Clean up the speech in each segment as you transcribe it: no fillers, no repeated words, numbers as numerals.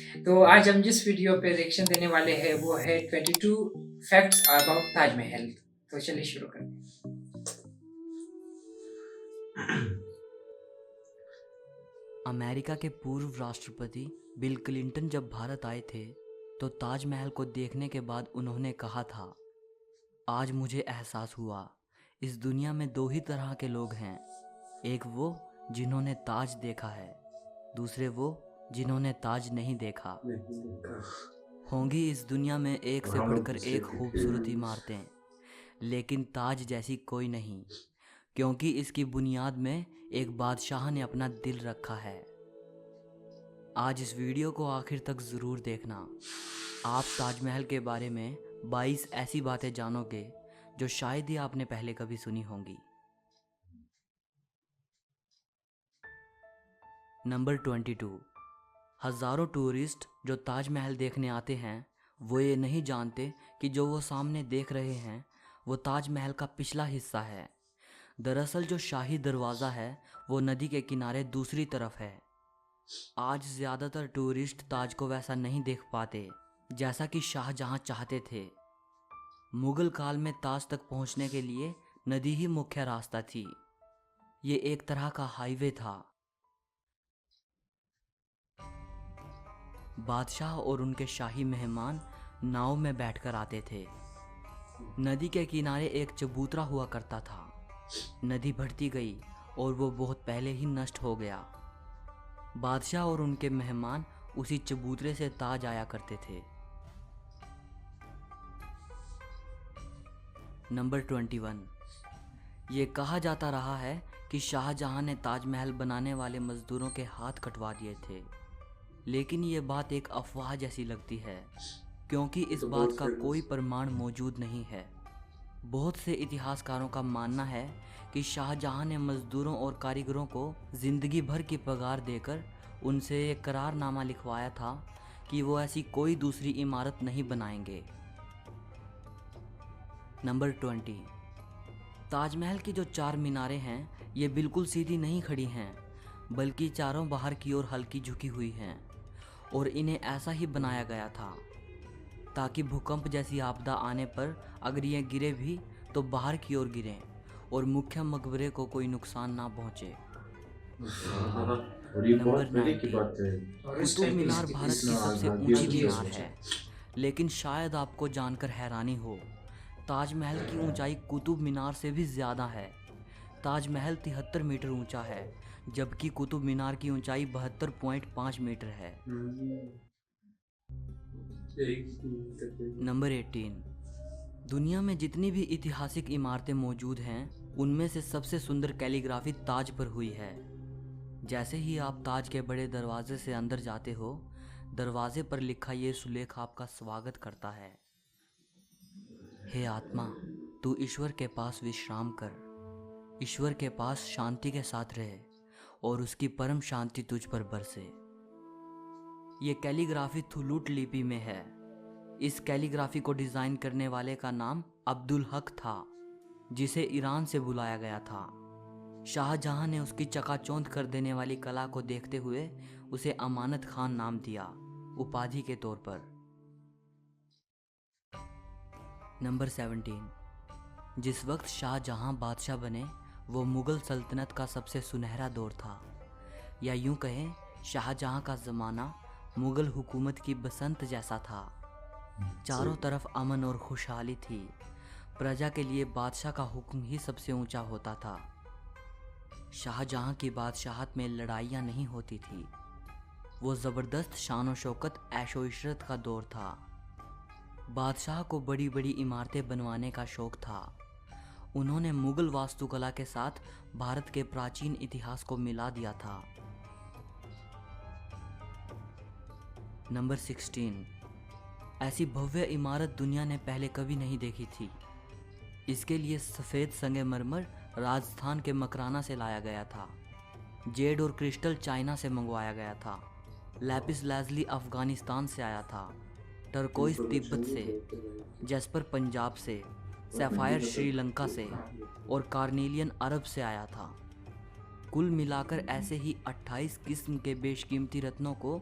तो आज हम जिस वीडियो पे रिएक्शन देने वाले हैं वो है 22 फैक्ट्स अबाउट ताजमहल। तो चलिए शुरू करते हैं। अमेरिका के पूर्व राष्ट्रपति बिल क्लिंटन जब भारत आए थे तो ताजमहल को देखने के बाद उन्होंने कहा था, आज मुझे एहसास हुआ इस दुनिया में दो ही तरह के लोग हैं, एक वो जिन्होंने ताज देखा है, दूसरे वो जिन्होंने ताज नहीं देखा। होंगी इस दुनिया में एक से बढ़कर एक खूबसूरत इमारतें, लेकिन ताज जैसी कोई नहीं, क्योंकि इसकी बुनियाद में एक बादशाह ने अपना दिल रखा है। आज इस वीडियो को आखिर तक ज़रूर देखना। आप ताजमहल के बारे में 22 ऐसी बातें जानोगे जो शायद ही आपने पहले कभी सुनी होंगी। नंबर 22। हज़ारों टूरिस्ट जो ताजमहल देखने आते हैं वो ये नहीं जानते कि जो वो सामने देख रहे हैं वो ताजमहल का पिछला हिस्सा है। दरअसल जो शाही दरवाज़ा है वो नदी के किनारे दूसरी तरफ है। आज ज़्यादातर टूरिस्ट ताज को वैसा नहीं देख पाते जैसा कि शाहजहां चाहते थे। मुगल काल में ताज तक पहुंचने के लिए नदी ही मुख्य रास्ता थी। ये एक तरह का हाईवे था। बादशाह और उनके शाही मेहमान नाव में बैठकर आते थे। नदी के किनारे एक चबूतरा हुआ करता था। नदी बढ़ती गई और वो बहुत पहले ही नष्ट हो गया। बादशाह और उनके मेहमान उसी चबूतरे से ताज आया करते थे। नंबर 21। ये कहा जाता रहा है कि शाहजहां ने ताजमहल बनाने वाले मजदूरों के हाथ कटवा दिए थे, लेकिन ये बात एक अफवाह जैसी लगती है क्योंकि इस बात का कोई प्रमाण मौजूद नहीं है। बहुत से इतिहासकारों का मानना है कि शाहजहां ने मजदूरों और कारीगरों को जिंदगी भर की पगार देकर उनसे एक करारनामा लिखवाया था कि वो ऐसी कोई दूसरी इमारत नहीं बनाएंगे। नंबर 20। ताजमहल की जो 4 मीनारें हैं ये बिल्कुल सीधी नहीं खड़ी हैं, बल्कि चारों बाहर की ओर हल्की झुकी हुई हैं, और इन्हें ऐसा ही बनाया गया था ताकि भूकंप जैसी आपदा आने पर अगर ये गिरे भी तो बाहर की ओर गिरें और मुख्य मकबरे को कोई नुकसान ना पहुंचे। और ये बहुत नंबर पहले की 19। बात है। और इस कुतुब टाइम पे मीनार जैसे कि भारत इस की सबसे आज़ादियों ऊंची की मीनार सोचा। है, लेकिन शायद आपको जानकर हैरानी हो, ताजमहल की ऊंचाई कुतुब मीनार से भी ज़्यादा है। ताजमहल 73 मीटर ऊंचा है, जबकि कुतुब मीनार की ऊंचाई 72.5 मीटर है। नंबर 18। दुनिया में जितनी भी ऐतिहासिक इमारतें मौजूद हैं उनमें से सबसे सुंदर कैलीग्राफी ताज पर हुई है। जैसे ही आप ताज के बड़े दरवाजे से अंदर जाते हो, दरवाजे पर लिखा ये सुलेख आपका स्वागत करता है। हे आत्मा, तू ईश्वर के पास विश्राम कर, ईश्वर के पास शांति के साथ रहे और उसकी परम शांति तुझ पर बरसे। ये कैलीग्राफी थुलूट लिपि में है। इस कैलीग्राफी को डिज़ाइन करने वाले का नाम अब्दुल हक था, जिसे ईरान से बुलाया गया था। शाहजहां ने उसकी चकाचौंध कर देने वाली कला को देखते हुए उसे अमानत खान नाम दिया, उपाधि के तौर पर। नंबर 17। जिस वक्त शाहजहां बादशाह बने वो मुग़ल सल्तनत का सबसे सुनहरा दौर था, या यूं कहें शाहजहां का ज़माना मुग़ल हुकूमत की बसंत जैसा था। चारों तरफ अमन और खुशहाली थी। प्रजा के लिए बादशाह का हुक्म ही सबसे ऊंचा होता था। शाहजहां की बादशाहत में लड़ाइयाँ नहीं होती थी। वो ज़बरदस्त शान व शौकत ऐशो इशरत का दौर था। बादशाह को बड़ी बड़ी इमारतें बनवाने का शौक था। उन्होंने मुग़ल वास्तुकला के साथ भारत के प्राचीन इतिहास को मिला दिया था। नंबर 16। ऐसी भव्य इमारत दुनिया ने पहले कभी नहीं देखी थी। इसके लिए सफ़ेद संगमरमर राजस्थान के मकराना से लाया गया था। जेड और क्रिस्टल चाइना से मंगवाया गया था। लैपिस लाजुली अफ़गानिस्तान से आया था। टर्कोइस तिब्बत से, जैस्पर पंजाब से, सैफायर श्रीलंका से और कार्नेलियन अरब से आया था। कुल मिलाकर ऐसे ही 28 किस्म के बेशकीमती रत्नों को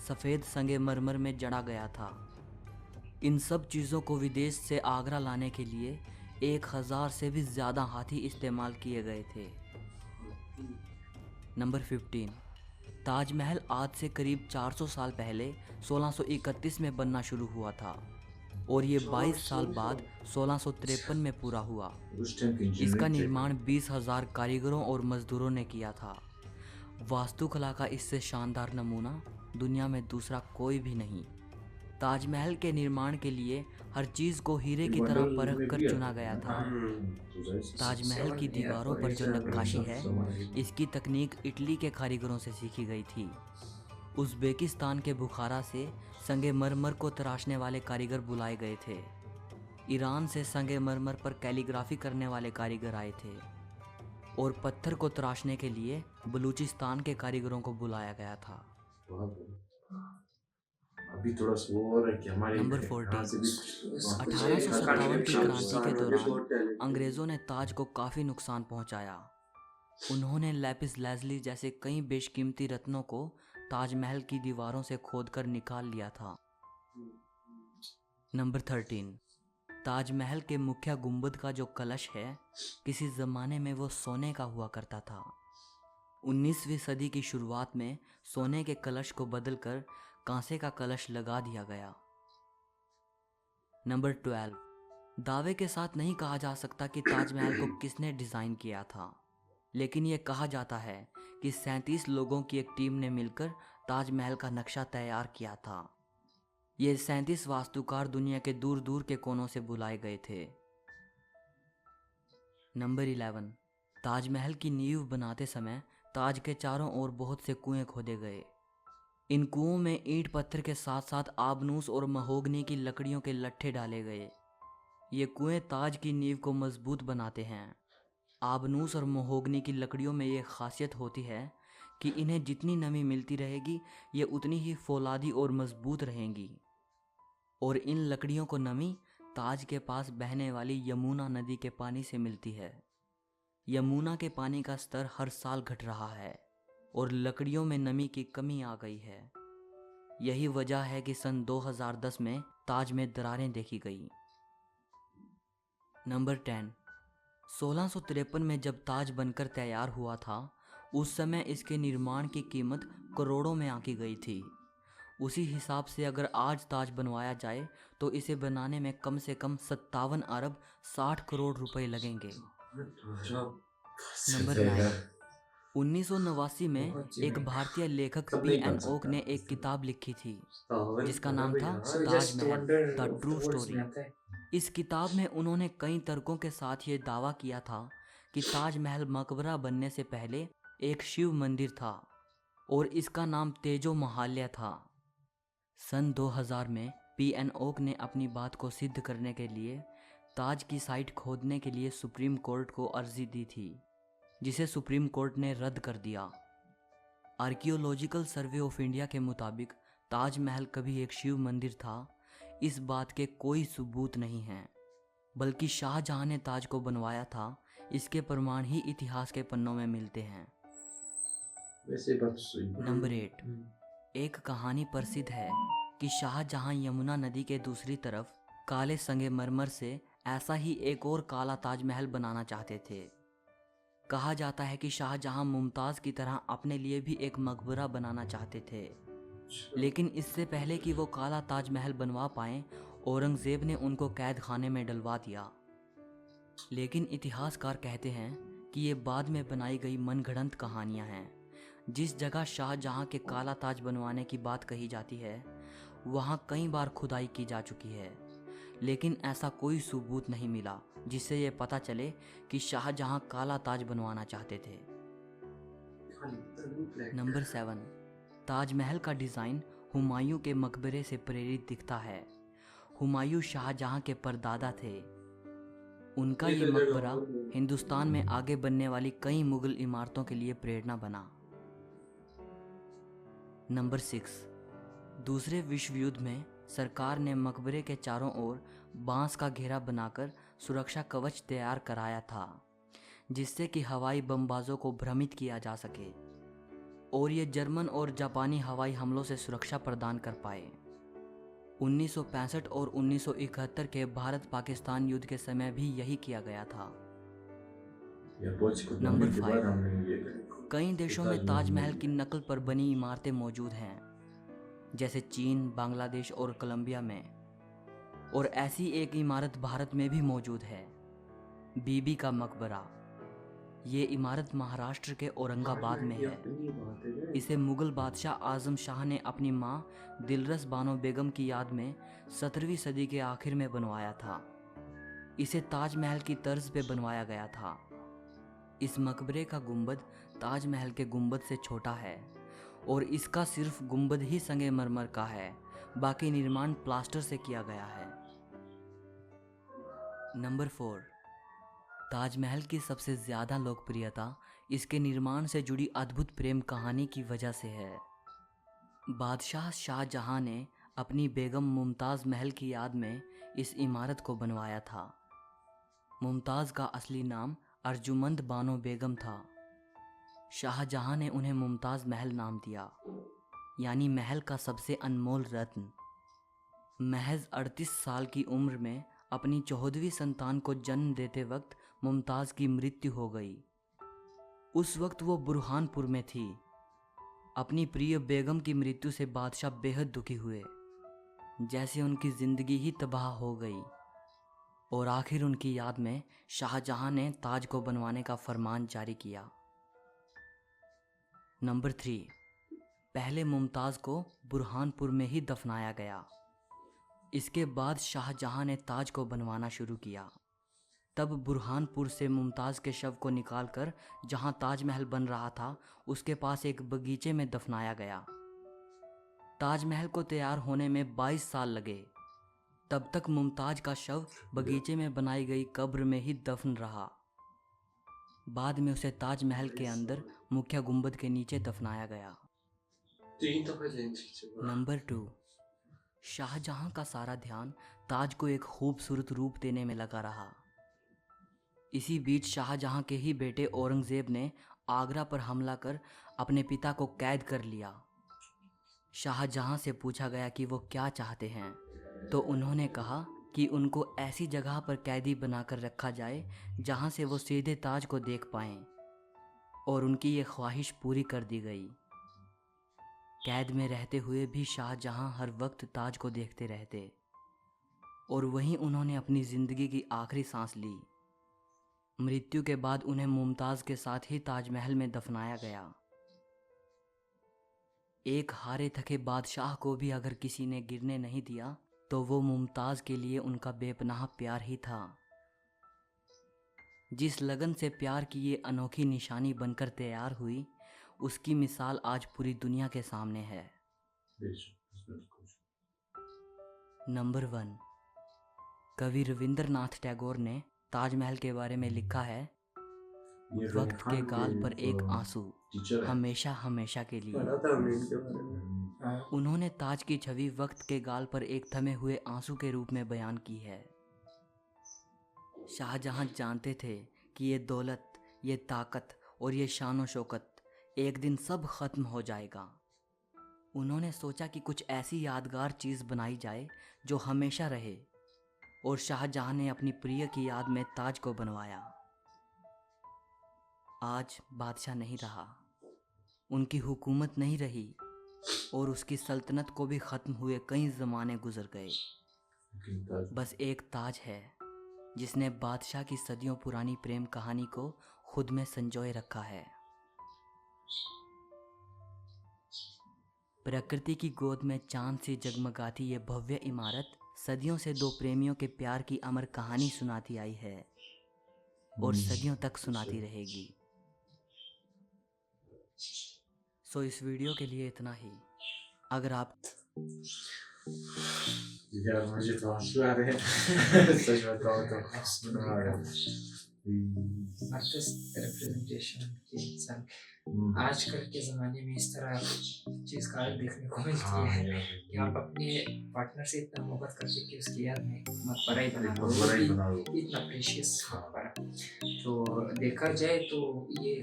सफ़ेद संगमरमर में जड़ा गया था। इन सब चीज़ों को विदेश से आगरा लाने के लिए 1000 से भी ज़्यादा हाथी इस्तेमाल किए गए थे। नंबर 15, ताजमहल आज से करीब 400 साल पहले 1631 में बनना शुरू हुआ था और ये 22 साल बाद 1653 में पूरा हुआ। इसका निर्माण 20,000 कारीगरों और मजदूरों ने किया था। वास्तुकला का इससे शानदार नमूना दुनिया में दूसरा कोई भी नहीं। ताजमहल के निर्माण के लिए हर चीज़ को हीरे की तरह परख कर चुना गया था। ताजमहल की दीवारों पर जो नक्काशी है, इसकी तकनीक इटली के कारीगरों से सीखी गई थी। उज़्बेकिस्तान के बुखारा से संगमरमर को तराशने वाले कारीगर बुलाए गए थे। ईरान से संगमरमर पर कैलीग्राफी करने वाले कारीगर आए थे और पत्थर को तराशने के लिए बलूचिस्तान के कारीगरों को बुलाया गया था। अभी थोड़ा स्लो हो रहा है कि हमारे नंबर 14, 1857 की क्रांति के दौरान अंग्रेज़ों ने ताज को काफ़ी नुकसान पहुंचाया। उन्होंने लैपिस लाजुली जैसे कई बेशकीमती रत्नों को ताजमहल की दीवारों से खोदकर निकाल लिया था। नंबर 13, ताजमहल के मुख्य गुंबद का जो कलश है, किसी ज़माने में वो सोने का हुआ करता था। 19वीं सदी की शुरुआत में सोने के कलश को बदलकर कांसे का कलश लगा दिया गया। नंबर 12, दावे के साथ नहीं कहा जा सकता कि ताजमहल को किसने डिज़ाइन किया था, लेकिन ये कहा जाता है कि 37 लोगों की एक टीम ने मिलकर ताजमहल का नक्शा तैयार किया था। ये 37 वास्तुकार दुनिया के दूर दूर के कोनों से बुलाए गए थे। नंबर 11, ताजमहल की नींव बनाते समय ताज के चारों ओर बहुत से कुएं खोदे गए। इन कुओं में ईंट पत्थर के साथ साथ आबनूस और महोगनी की लकड़ियों के लट्ठे डाले गए। ये कुएं ताज की नींव को मजबूत बनाते हैं। आबनूस और महोगनी की लकड़ियों में ये खासियत होती है कि इन्हें जितनी नमी मिलती रहेगी, ये उतनी ही फौलादी और मजबूत रहेंगी। और इन लकड़ियों को नमी ताज के पास बहने वाली यमुना नदी के पानी से मिलती है। यमुना के पानी का स्तर हर साल घट रहा है और लकड़ियों में नमी की कमी आ गई है। यही वजह है कि सन 2010 में ताज में दरारें देखी गई। नंबर 10, 1653 में जब ताज बनकर तैयार हुआ था, उस समय इसके निर्माण की कीमत करोड़ों में आंकी गई थी। उसी हिसाब से अगर आज ताज बनवाया जाए तो इसे बनाने में कम से कम 57 अरब 60 करोड़ रुपए लगेंगे। नंबर 9, 1989 में एक भारतीय लेखक P.N. ओक ने एक किताब लिखी थी जिसका नाम था ताजमहल द ट्रू स्टोरी। इस किताब में उन्होंने कई तर्कों के साथ ये दावा किया था कि ताजमहल मकबरा बनने से पहले एक शिव मंदिर था और इसका नाम तेजो महाल्या था। सन 2000 में P.N. ओक ने अपनी बात को सिद्ध करने के लिए ताज की साइट खोदने के लिए सुप्रीम कोर्ट को अर्जी दी थी, जिसे सुप्रीम कोर्ट ने रद्द कर दिया। आर्कियोलॉजिकल सर्वे ऑफ इंडिया के मुताबिक ताजमहल कभी एक शिव मंदिर था, इस बात के कोई सबूत नहीं हैं, बल्कि शाहजहां ने ताज को बनवाया था, इसके प्रमाण ही इतिहास के पन्नों में मिलते हैं। नंबर 8, एक कहानी प्रसिद्ध है कि शाहजहां यमुना नदी के दूसरी तरफ काले संगमरमर से ऐसा ही एक और काला ताजमहल बनाना चाहते थे। कहा जाता है कि शाहजहां मुमताज़ की तरह अपने लिए भी एक मकबरा बनाना चाहते थे, लेकिन इससे पहले कि वो काला ताजमहल बनवा पाएं, औरंगज़ेब ने उनको कैद खाने में डलवा दिया। लेकिन इतिहासकार कहते हैं कि ये बाद में बनाई गई मनगढ़ंत कहानियाँ हैं। जिस जगह शाहजहां के काला ताज बनवाने की बात कही जाती है, वहाँ कई बार खुदाई की जा चुकी है, लेकिन ऐसा कोई सबूत नहीं मिला जिससे ये पता चले कि शाहजहां काला ताज बनवाना चाहते थे। नंबर 7, ताजमहल का डिज़ाइन हुमायूं के मकबरे से प्रेरित दिखता है। हुमायूं शाहजहां के परदादा थे। उनका ये मकबरा हिंदुस्तान में आगे बनने वाली कई मुगल इमारतों के लिए प्रेरणा बना। नंबर 6, दूसरे विश्व युद्ध में सरकार ने मकबरे के चारों ओर बांस का घेरा बनाकर सुरक्षा कवच तैयार कराया था, जिससे कि हवाई बमबाजों को भ्रमित किया जा सके और ये जर्मन और जापानी हवाई हमलों से सुरक्षा प्रदान कर पाए। 1965 और 1971 के भारत पाकिस्तान युद्ध के समय भी यही किया गया था। या पोच को नंबर बनने के बाद 5, हमने ये करी। कई देशों में ताजमहल की नकल पर बनी इमारतें मौजूद हैं, जैसे चीन, बांग्लादेश और कोलंबिया में। और ऐसी एक इमारत भारत में भी मौजूद है, बीबी का मकबरा। ये इमारत महाराष्ट्र के औरंगाबाद में है। इसे मुगल बादशाह आजम शाह ने अपनी मां दिलरस बानो बेगम की याद में 17वीं सदी के आखिर में बनवाया था। इसे ताजमहल की तर्ज पे बनवाया गया था। इस मकबरे का गुंबद ताजमहल के गुंबद से छोटा है और इसका सिर्फ गुंबद ही संगमरमर का है, बाकी निर्माण प्लास्टर से किया गया है। नंबर 4, ताजमहल की सबसे ज़्यादा लोकप्रियता इसके निर्माण से जुड़ी अद्भुत प्रेम कहानी की वजह से है। बादशाह शाहजहां ने अपनी बेगम मुमताज़ महल की याद में इस इमारत को बनवाया था। मुमताज़ का असली नाम अर्जुमंद बानो बेगम था। शाहजहां ने उन्हें मुमताज़ महल नाम दिया, यानी महल का सबसे अनमोल रत्न। महज 38 साल की उम्र में अपनी 14वीं संतान को जन्म देते वक्त मुमताज़ की मृत्यु हो गई। उस वक्त वो बुरहानपुर में थी। अपनी प्रिय बेगम की मृत्यु से बादशाह बेहद दुखी हुए, जैसे उनकी ज़िंदगी ही तबाह हो गई। और आखिर उनकी याद में शाहजहां ने ताज को बनवाने का फरमान जारी किया। नंबर 3, पहले मुमताज़ को बुरहानपुर में ही दफनाया गया। इसके बाद शाहजहां ने ताज को बनवाना शुरू किया। तब बुरहानपुर से मुमताज़ के शव को निकालकर जहां ताजमहल बन रहा था उसके पास एक बगीचे में दफनाया गया। ताजमहल को तैयार होने में 22 साल लगे। तब तक मुमताज़ का शव बगीचे में बनाई गई कब्र में ही दफन रहा। बाद में उसे ताजमहल के अंदर मुख्य गुंबद के नीचे दफनाया गया। नंबर 2, शाहजहां का सारा ध्यान ताज को एक खूबसूरत रूप देने में लगा रहा। इसी बीच शाहजहां के ही बेटे औरंगज़ेब ने आगरा पर हमला कर अपने पिता को कैद कर लिया। शाहजहां से पूछा गया कि वो क्या चाहते हैं, तो उन्होंने कहा कि उनको ऐसी जगह पर कैदी बनाकर रखा जाए जहां से वो सीधे ताज को देख पाएं, और उनकी ये ख्वाहिश पूरी कर दी गई। कैद में रहते हुए भी शाहजहां हर वक्त ताज को देखते रहते, और वहीं उन्होंने अपनी ज़िंदगी की आखिरी सांस ली। मृत्यु के बाद उन्हें मुमताज़ के साथ ही ताजमहल में दफनाया गया। एक हारे थके बादशाह को भी अगर किसी ने गिरने नहीं दिया तो वो मुमताज़ के लिए उनका बेपनाह प्यार ही था। जिस लगन से प्यार की ये अनोखी निशानी बनकर तैयार हुई, उसकी मिसाल आज पूरी दुनिया के सामने है। नंबर 1, कवि रविंद्रनाथ टैगोर ने ताजमहल के बारे में लिखा है, वक्त के गाल पर एक आंसू, हमेशा हमेशा के लिए। उन्होंने ताज की छवि वक्त के गाल पर एक थमे हुए आंसू के रूप में बयान की है। शाहजहां जानते थे कि ये दौलत, ये ताकत और ये शान व शौकत एक दिन सब ख़त्म हो जाएगा। उन्होंने सोचा कि कुछ ऐसी यादगार चीज़ बनाई जाए जो हमेशा रहे, और शाहजहां ने अपनी प्रिय की याद में ताज को बनवाया। आज बादशाह नहीं रहा, उनकी हुकूमत नहीं रही, और उसकी सल्तनत को भी ख़त्म हुए कई ज़माने गुजर गए। बस एक ताज है जिसने बादशाह की सदियों पुरानी प्रेम कहानी को खुद में संजोए रखा है। प्रकृति की गोद में चांद सी जगमगाती ये भव्य इमारत सदियों से दो प्रेमियों के प्यार की अमर कहानी सुनाती आई है और सदियों तक सुनाती रहेगी। सो इस वीडियो के लिए इतना ही। अगर आप यार मुझे तो आंसू आ रहे हैं। सच बताओ तो आर्टिस्ट रिप्रेजेंटेशन के इंसान हम्म, आजकल के ज़माने में इस तरह चीज़ का देखने को मिलती हाँ है यार, कि आप अपने पार्टनर से इतना मोहब्बत करते कि उसकी याद में मकबरा ही बना एक लो, वो मकबरा ही भी बना लो। इतना प्रीशियस हाँ। मकबरा। तो देखा जाए तो ये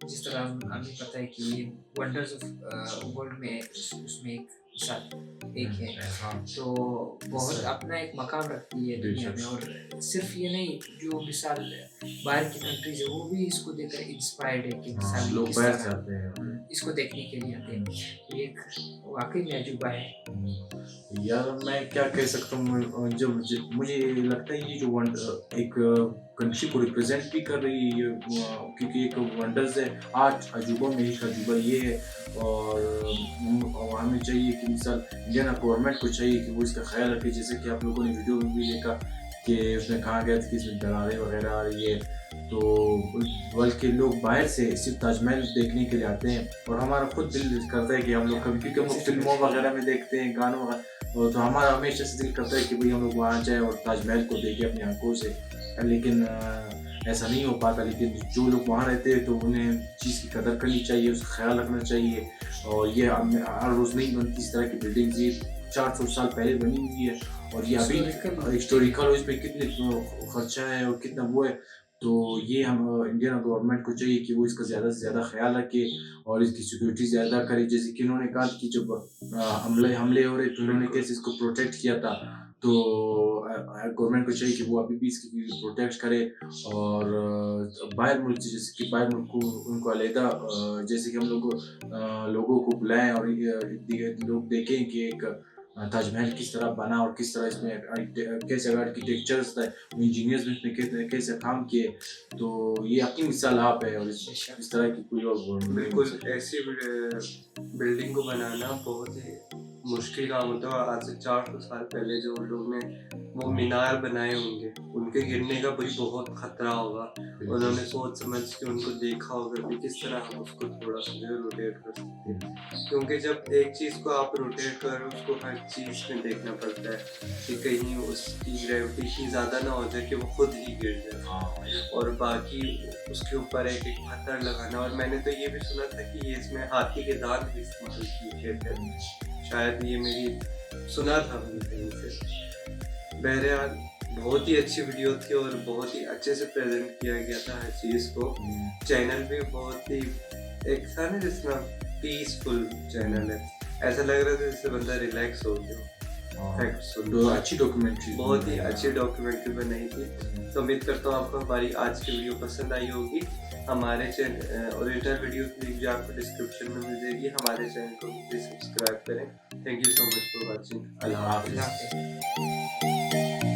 जिस तरह हमें पता है कि ये वंडर्स ऑफ वर्ल्ड में उसमें एक मिसाल एक है, हाँ, तो बहुत सही। अपना एक मकाम रखती है दुनिया बेशक। में। और सिर्फ ये नहीं, जो मिसाल बाहर की कंट्रीज है वो भी इसको देखकर इंस्पायर्ड है कि हाँ, मिसाल ये लोग किस बाहर तरह से आते हैं। इसको देखने के लिए आते हैं। तो ये एक वाकई में अजूबा है। यार मैं क्या कह सकता हूँ, जो मुझे लगता है ये जो एक कंट्री को रिप्रेजेंट भी कर रही है ये, क्योंकि एक वंडर्स है, 8 अजूबों में एक अजूबा ये है। और हमें चाहिए कि मिसाल इंडियन गवर्नमेंट को चाहिए कि वो इसका ख्याल रखे, जैसे कि आप लोगों ने वीडियो में भी देखा कि उसमें कहा गया था कि इसमें दरारें वगैरह आ रही है। तो बल्कि लोग बाहर से सिर्फ ताजमहल देखने के लिए आते हैं, और हमारा खुद दिल करता है कि हम लोग कभी, क्योंकि हम लोग फिल्मों वगैरह में देखते हैं, गानों वगैरह, तो हमारा हमेशा से दिल करता है कि भाई हम लोग वहाँ जाएं और ताजमहल को देखें अपनी आंखों से। लेकिन ऐसा नहीं हो पाता। लेकिन जो लोग वहाँ रहते हैं तो उन्हें चीज़ की कदर करनी चाहिए, उसका ख्याल रखना चाहिए। और ये हर रोज़ नहीं बनती इस तरह की बिल्डिंग्स, ये 400 साल पहले बनी हुई है, और ये अभी हिस्टोरिकल, और इसमें कितने खर्चा है और कितना वो है। तो ये हम इंडियन गवर्नमेंट को चाहिए कि वो इसका ज़्यादा से ज़्यादा ख्याल रखे और इसकी सिक्योरिटी ज़्यादा करे। जैसे कि उन्होंने कहा कि जब हमले हो रहे तो उन्होंने कैसे इसको प्रोटेक्ट किया था। तो गवर्नमेंट को चाहिए कि वो अभी भी इसकी प्रोटेक्ट करे। और बाहर मुल्क से, जैसे कि बाहर मुल्क को उनको अलहदा, जैसे कि हम लोगों को बुलाएं और लोग देखें कि एक ताजमहल किस तरह बना और किस तरह इसमें कैसे आर्किटेक्चर्स था, इंजीनियर्स ने इसमें कैसे काम किए। तो ये अपनी मिसाल आप है, और इस तरह की कोई और नहीं बन बिल्कुल सकती। ऐसी बिल्डिंग को बनाना बहुत ही मुश्किल काम होता है। और आज से 400 साल पहले जो लोग ने वो मीनार बनाए होंगे, उनके गिरने का भी बहुत खतरा होगा। उन्होंने सोच समझ के उनको देखा होगा कि किस तरह हम उसको थोड़ा सा जो रोटेट कर सकते हैं। क्योंकि जब एक चीज़ को आप रोटेट करो, उसको हर चीज़ में देखना पड़ता है कि कहीं उसकी ग्रेविटी इतनी ज़्यादा ना हो जाए कि वो खुद ही गिर जाए। और बाकी उसके ऊपर एक एक पत्थर लगाना। और मैंने तो ये भी सुना था कि ये इसमें हाथी के दांत भी इस्तेमाल किए गए थे, शायद ये मेरी सुना था मैंने कहीं से। बहरहाल बहुत ही अच्छी वीडियो थी और बहुत ही अच्छे से प्रेजेंट किया गया था हर चीज़ को। चैनल भी बहुत ही एक था ना जिसमें पीसफुल चैनल है, ऐसा लग रहा था जैसे बंदा रिलैक्स हो गया। फैक्ट्स सुन तो अच्छी डॉक्यूमेंट्री, बहुत ही अच्छी डॉक्यूमेंट्री बनाई थी। तो उम्मीद करता हूँ आपको हमारी आज की वीडियो पसंद आई होगी। हमारे ओरिजिनल वीडियो की लिंक भी आपको डिस्क्रिप्शन में मिल जाएगी। हमारे चैनल को प्लीज सब्सक्राइब करें। Thank you so much for watching. Allah हाफिज़। अल्लाह हाफ़िज़।